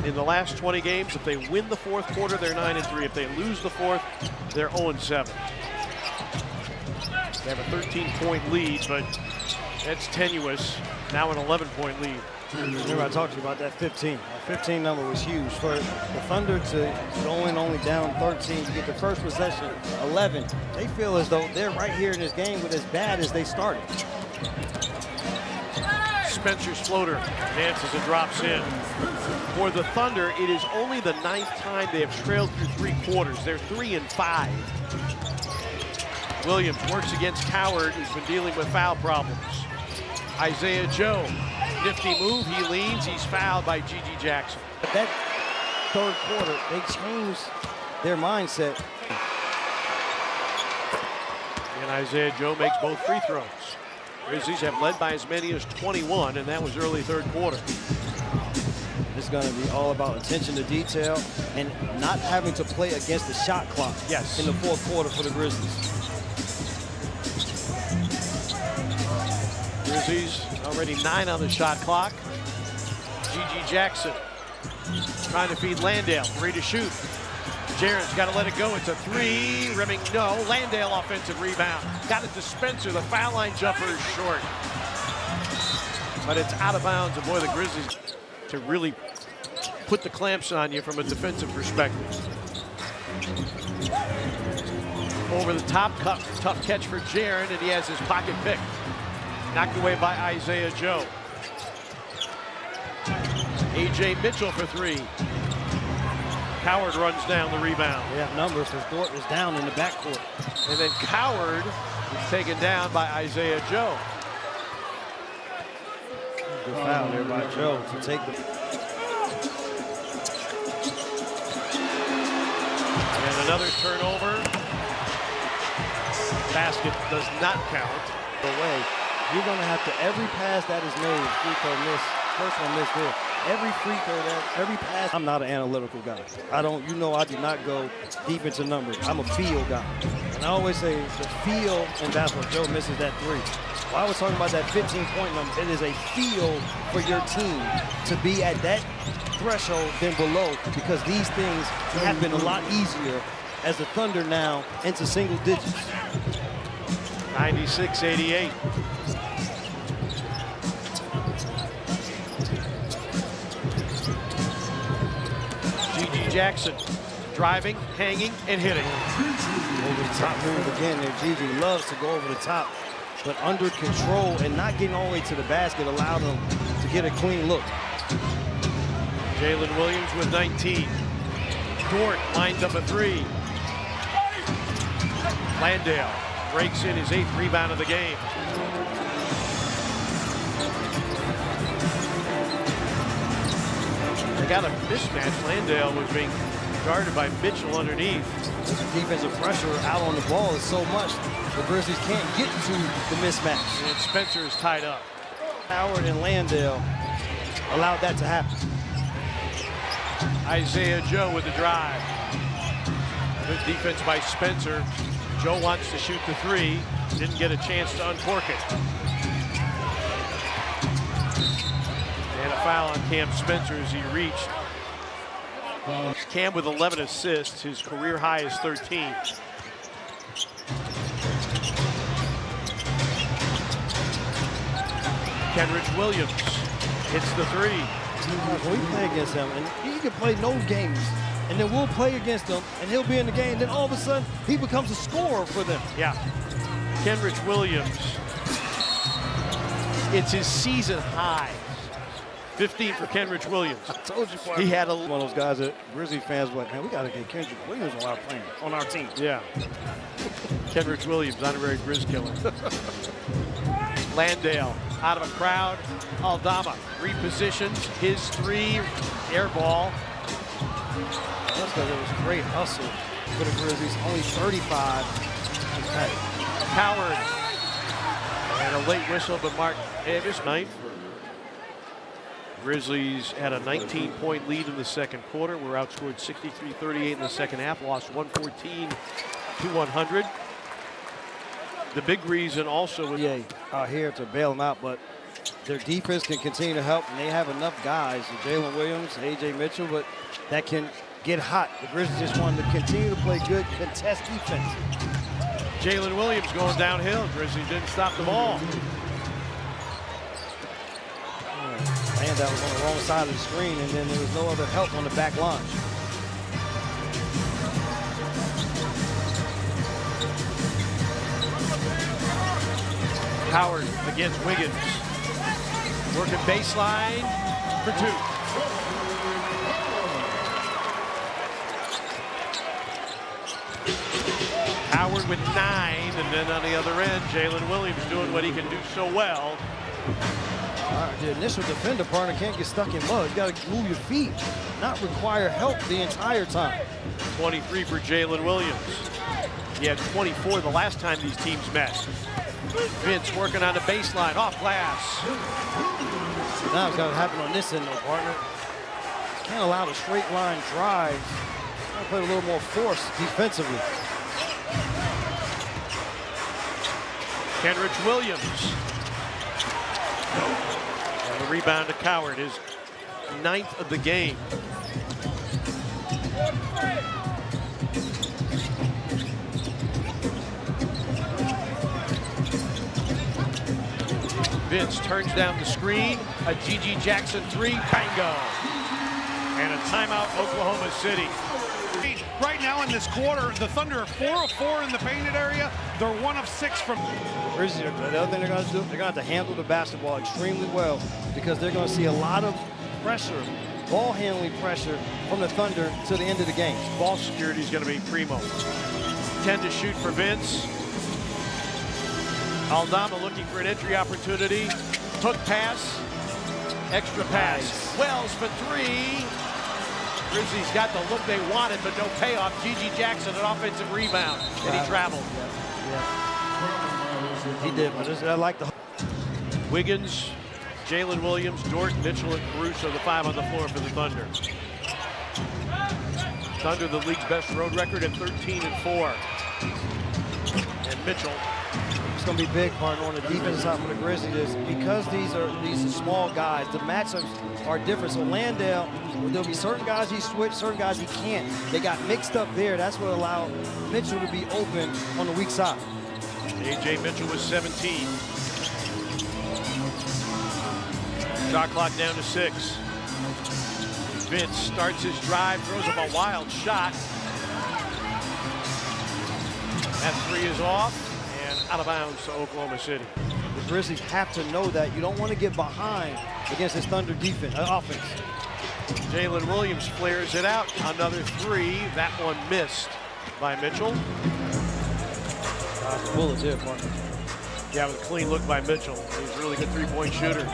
in the last 20 games. If they win the fourth quarter, they're 9-3. If they lose the fourth, they're 0-7. They have a 13-point lead, but that's tenuous. Now an 11-point lead. Remember I talked to you about that 15. That 15 number was huge. For the Thunder to go in only down 13 to get the first possession, 11, they feel as though they're right here in this game with as bad as they started. Spencer's floater dances and drops in. For the Thunder, it is only the 9th time they have trailed through 3 quarters. They're 3-5. Williams works against Coward, who's been dealing with foul problems. Isaiah Joe, nifty move, he leans, he's fouled by G.G. Jackson. But that third quarter, they changed their mindset. And Isaiah Joe makes both free throws. Grizzlies have led by as many as 21, and that was early third quarter. It's going to be all about attention to detail and not having to play against the shot clock in the fourth quarter for the Grizzlies. Grizzlies already 9 on the shot clock. G.G. Jackson trying to feed Landale, 3 to shoot. Jaren's got to let it go. It's a 3. Rimming, no. Landale offensive rebound. Got it to Spencer. The foul line jumper is short. But it's out of bounds. And boy, the Grizzlies to really put the clamps on you from a defensive perspective. Over the top, tough catch for Jaren, and he has his pocket pick. Knocked away by Isaiah Joe. A.J. Mitchell for 3. Coward runs down the rebound. They have numbers as Dort is down in the backcourt. And then Coward is taken down by Isaiah Joe. Good foul there by Joe to take the... And another turnover. Basket does not count. Away. You're going to have to, every pass that is made, free throw miss, first one missed there. Every free throw, every pass. I'm not an analytical guy. I do not go deep into numbers. I'm a feel guy. And I always say the feel in basketball. Joe misses that 3. While I was talking about that 15-point number, it is a feel for your team to be at that threshold than below, because these things happen a lot easier as the Thunder now into single digits. 96-88. G.G. Jackson driving, hanging, and hitting. Over the top move again there. G.G. loves to go over the top, but under control and not getting all the way to the basket allowed him to get a clean look. Jalen Williams with 19. Dort lines up a 3. Landale breaks in his 8th rebound of the game. They got a mismatch. Landale was being guarded by Mitchell underneath. Defensive pressure out on the ball is so much, the Grizzlies can't get to the mismatch. And Spencer is tied up. Howard and Landale allowed that to happen. Isaiah Joe with the drive. Good defense by Spencer. Joe wants to shoot the 3. Didn't get a chance to uncork it. And a foul on Cam Spencer as he reached. Cam with 11 assists. His career high is 13. Kenrich Williams hits the 3. When we play against him, and he can play no games, and then we'll play against him, and he'll be in the game, then all of a sudden, he becomes a scorer for them. Yeah. Kenrich Williams. It's his season high. 15 for Kenrich Williams. I told you, he had one of those guys that Grizzly fans were like, man, we got to get Kenrich Williams on our team. Yeah. Kenrich Williams, honorary Grizz killer. Landale out of a crowd. Aldama repositions his 3, air ball. That's because it was a great hustle for the Grizzlies. Only 35. Coward. And a late whistle, but Mark Davis, 9th. Grizzlies had a 19-point lead in the second quarter. Were outscored 63-38 in the second half. Lost 114-100. The big reason also was out here to bail him out, but their defense can continue to help, and they have enough guys, Jalen Williams, A.J. Mitchell, but that can get hot. The Grizzlies just wanted to continue to play good contest defense. Jalen Williams going downhill. Grizzlies didn't stop the ball. Man, that was on the wrong side of the screen, and then there was no other help on the back line. Howard against Wiggins. Working baseline for two. Howard with 9, and then on the other end, Jalen Williams doing what he can do so well. The initial defender partner can't get stuck in mud. You got to move your feet, not require help the entire time. 23 for Jalen Williams. He had 24 the last time these teams met. Vince working on the baseline, off glass. Now it's got to happen on this end, though, partner. Can't allow the straight line drives. Got to play a little more force defensively. Kenrich Williams. And the rebound to Coward, his 9th of the game. Vince turns down the screen, a G.G. Jackson 3, bango. And a timeout, Oklahoma City. Right now in this quarter, the Thunder are 4 of 4 in the painted area. They're 1 of 6 from. Grizzlies, the other thing they're going to do, they're going to have to handle the basketball extremely well, because they're going to see a lot of pressure, ball handling pressure from the Thunder to the end of the game. Ball security is going to be primo. 10 to shoot for Vince. Aldama looking for an entry opportunity. Hook pass, extra pass. Nice. Wells for 3. Grizzlies got the look they wanted, but no payoff. G.G. Jackson, an offensive rebound, and he traveled. Yeah. He did, but I like the. Wiggins, Jalen Williams, Dort, Mitchell, and Caruso, the 5 on the floor for the Thunder. Thunder, the league's best road record at 13-4. And Mitchell. It's going to be big, partner, on the defensive side for the Grizzlies. Because these are small guys, the matchups are different. So Landale, there'll be certain guys he switched, certain guys he can't. They got mixed up there. That's what allowed Mitchell to be open on the weak side. A.J. Mitchell was 17. Shot clock down to 6. Vince starts his drive, throws up a wild shot. That 3 is off. Out of bounds to Oklahoma City. The Grizzlies have to know that you don't want to get behind against this Thunder defense, offense. Jalen Williams flares it out. Another 3. That one missed by Mitchell. Bullets here, partner. Yeah, with a clean look by Mitchell. He's a really good 3-point shooter.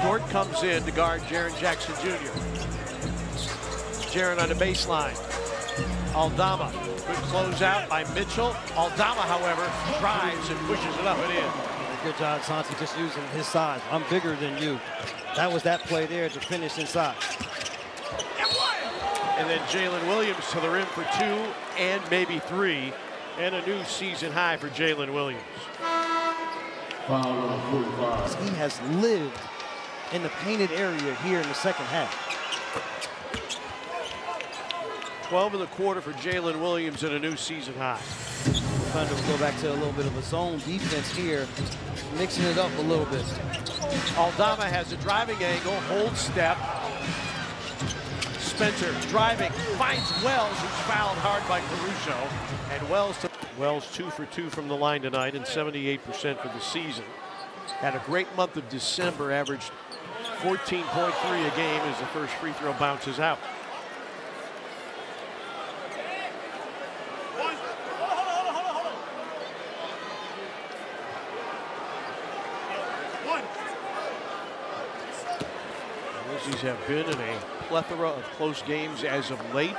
Dort comes in to guard Jaren Jackson Jr. Jaren on the baseline. Aldama. Good closeout by Mitchell. Aldama, however, drives and pushes it up and in. Good job, Santi, just using his size. I'm bigger than you. That was that play there to finish inside. And then Jalen Williams to the rim for 2 and maybe 3. And a new season high for Jalen Williams. He has lived in the painted area here in the second half. 12 in the quarter for Jalen Williams and a new season high. Thunder will go back to a little bit of a zone defense here, mixing it up a little bit. Aldama has a driving angle, holds step. Spencer driving, finds Wells, who's fouled hard by Caruso. And Wells 2 for 2 from the line tonight and 78% for the season. Had a great month of December, averaged 14.3 a game as the first free throw bounces out. Grizzlies have been in a plethora of close games as of late.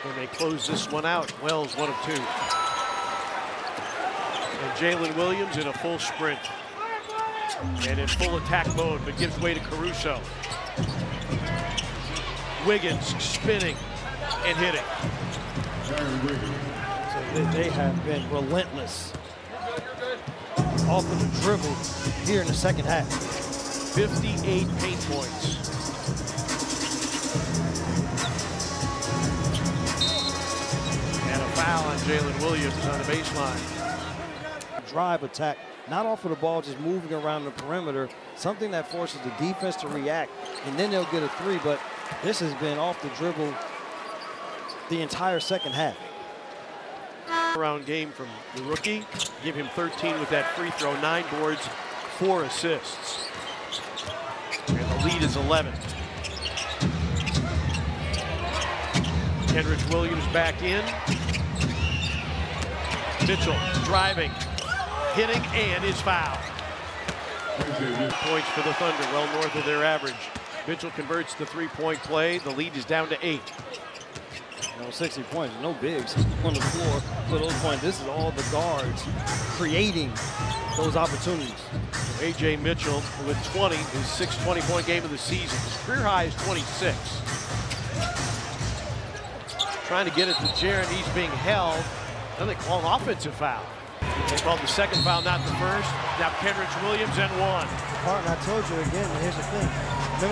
When they close this one out, Wells 1 of 2. And Jalen Williams in a full sprint. And in full attack mode, but gives way to Caruso. Wiggins spinning and hitting. So they have been relentless off of the dribble here in the second half. 58 paint points. And a foul on Jalen Williams on the baseline. Drive attack, not off of the ball, just moving around the perimeter, something that forces the defense to react, and then they'll get a three, but this has been off the dribble the entire second half. Round game from the rookie. Give him 13 with that free throw, 9 boards, 4 assists. And the lead is 11. Kenrich Williams back in. Mitchell driving, hitting, and is fouled. Points for the Thunder, well north of their average. Mitchell converts the three-point play. The lead is down to 8. 60 points, no bigs on the floor for those points. This is all the guards creating those opportunities. A.J. Mitchell with 20, his 6th 20-point game of the season. His career high is 26. Trying to get it to Jaren, he's being held. Then they call an offensive foul. They called the second foul, not the first. Now Kenrich Williams and 1. Martin, I told you again, here's the thing. Remember